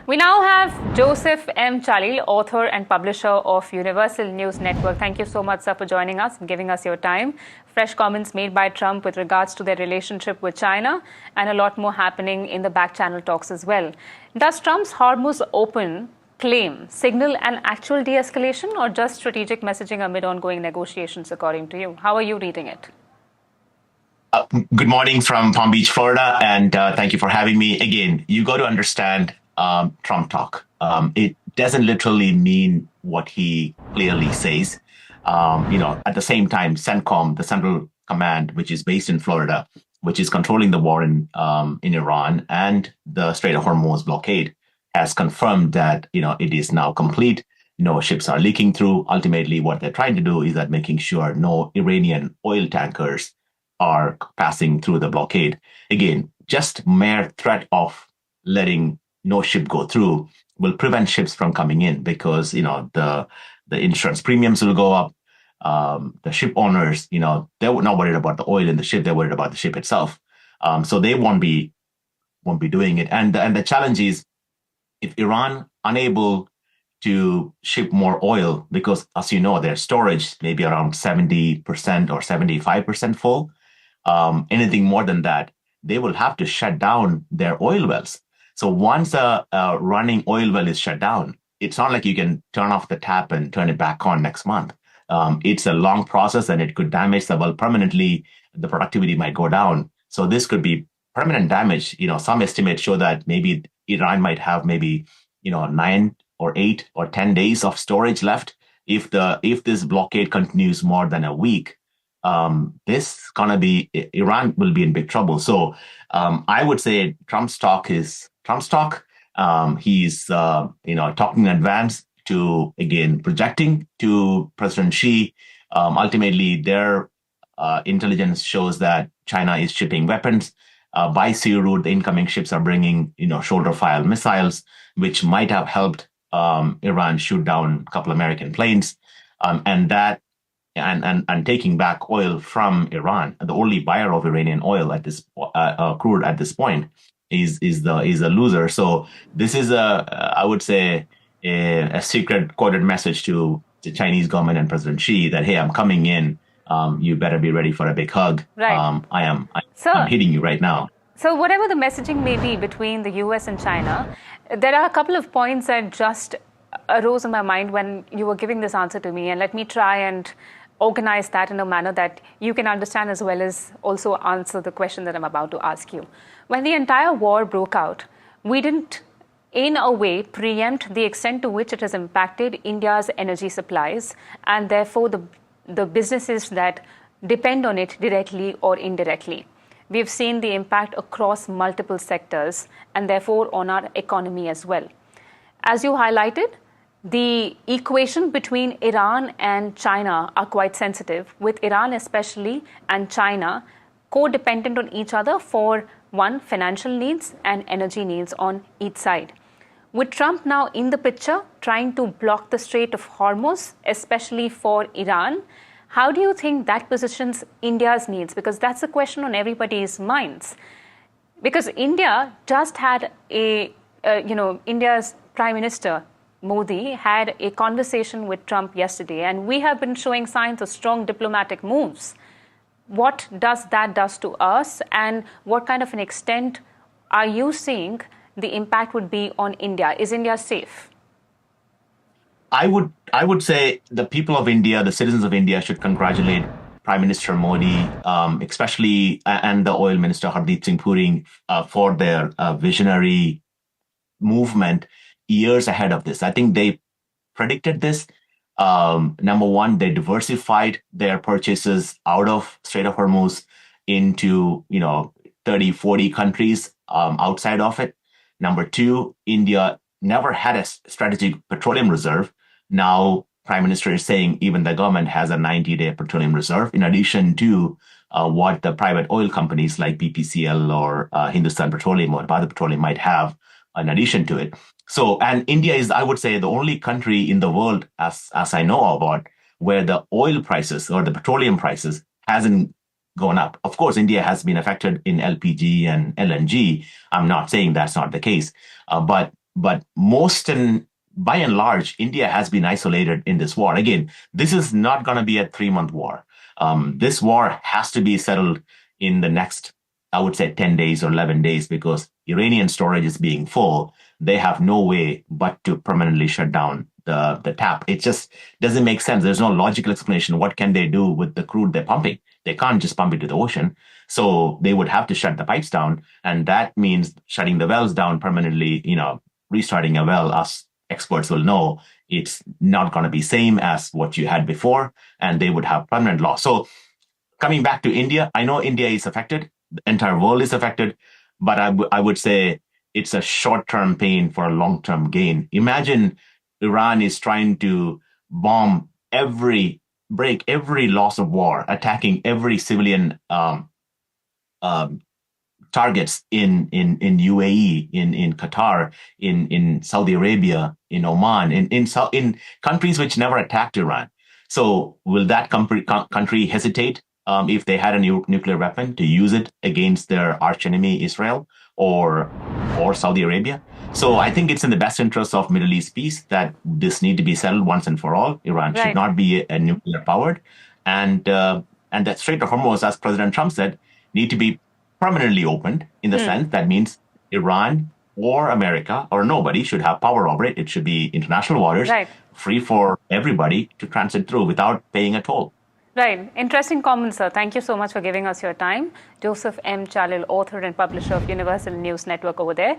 We now have Joseph M. Chalil, author and publisher of Universal News Network. Thank you so much, sir, for joining us and giving us your time. Fresh comments made by Trump with regards to their relationship with China, and a lot more happening in the back-channel talks as well. Does Trump's Hormuz open claim signal an actual de-escalation or just strategic messaging amid ongoing negotiations, according to you? How are you reading it? Good morning from Palm Beach, Florida, and thank you for having me. Again, you got to understand Trump talk. It doesn't literally mean what he clearly says. At the same time, CENTCOM, the Central Command, which is based in Florida, which is controlling the war in Iran and the Strait of Hormuz blockade, has confirmed that it is now complete. No ships are leaking through. Ultimately, what they're trying to do is that making sure no Iranian oil tankers are passing through the blockade. Again, just mere threat of letting no ship go through will prevent ships from coming in because the insurance premiums will go up. The ship owners, they're not worried about the oil in the ship; they're worried about the ship itself. So they won't be doing it. And the challenge is if Iran unable to ship more oil because, as you know, their storage may be around 70% or 75% full. Anything more than that, they will have to shut down their oil wells. So once a running oil well is shut down, it's not like you can turn off the tap and turn it back on next month. It's a long process and it could damage the well permanently. The productivity might go down. So this could be permanent damage. Some estimates show that maybe Iran might have maybe 9 or 8 or 10 days of storage left. If this blockade continues more than a week, Iran will be in big trouble. So I would say Trump's talk is Trump's talk. He's talking in advance to, again, projecting to President Xi. Ultimately, their intelligence shows that China is shipping weapons. By sea route, the incoming ships are bringing shoulder-fire missiles, which might have helped Iran shoot down a couple American planes, and taking back oil from Iran. The only buyer of Iranian oil at this crude at this point is a loser. So this is I would say a secret coded message to the Chinese government and President Xi that, hey, I'm coming in. You better be ready for a big hug. Right. I'm hitting you right now. So whatever the messaging may be between the US and China, there are a couple of points that just arose in my mind when you were giving this answer to me. And let me try and organize that in a manner that you can understand as well as also answer the question that I'm about to ask you. When the entire war broke out, we didn't, in a way, preempt the extent to which it has impacted India's energy supplies and therefore the businesses that depend on it directly or indirectly. We've seen the impact across multiple sectors and therefore on our economy as well. As you highlighted, the equation between Iran and China are quite sensitive, with Iran especially and China codependent on each other for, one, financial needs and energy needs on each side. With Trump now in the picture, trying to block the Strait of Hormuz, especially for Iran, how do you think that positions India's needs? Because that's a question on everybody's minds. Because India just had India's Prime Minister, Modi, had a conversation with Trump yesterday, and we have been showing signs of strong diplomatic moves. What does that do to us, and what kind of an extent are you seeing the impact would be on India? Is India safe? I would say the people of India, the citizens of India, should congratulate Prime Minister Modi, especially, and the oil minister Hardeep Singh Puri for their visionary movement years ahead of this. I think they predicted this. Number one, they diversified their purchases out of Strait of Hormuz into 30, 40 countries outside of it. Number two, India never had a strategic petroleum reserve. Now, Prime Minister is saying even the government has a 90-day petroleum reserve, in addition to what the private oil companies like BPCL or Hindustan Petroleum or Bharat Petroleum might have in addition to it. So, and India is, I would say, the only country in the world, as I know about, where the oil prices or the petroleum prices hasn't gone up. Of course, India has been affected in LPG and LNG. I'm not saying that's not the case, but but by and large, India has been isolated in this war. Again, this is not going to be a 3-month war. This war has to be settled in the next, I would say, 10 days or 11 days, because Iranian storage is being full. They have no way but to permanently shut down the tap. It just doesn't make sense. There's no logical explanation. What can they do with the crude they're pumping? They can't just pump it to the ocean. So they would have to shut the pipes down. And that means shutting the wells down permanently, restarting a well, as experts will know, it's not going to be same as what you had before, and they would have permanent loss. So coming back to India, I know India is affected. The entire world is affected. But I would say it's a short-term pain for a long-term gain. Imagine Iran is trying to break every loss of war, attacking every civilian targets in UAE, in Qatar, in Saudi Arabia, in Oman, in countries which never attacked Iran. So will that country hesitate if they had a nuclear weapon to use it against their archenemy Israel or Saudi Arabia? So I think it's in the best interest of Middle East peace that this need to be settled once and for all. Iran should not be a nuclear powered, and that Strait of Hormuz, as President Trump said, need to be permanently opened, in the sense that means Iran or America or nobody should have power over it. It should be international waters, free for everybody to transit through without paying a toll. Right. Interesting comments, sir. Thank you so much for giving us your time. Joseph M. Chalil, author and publisher of Universal News Network over there.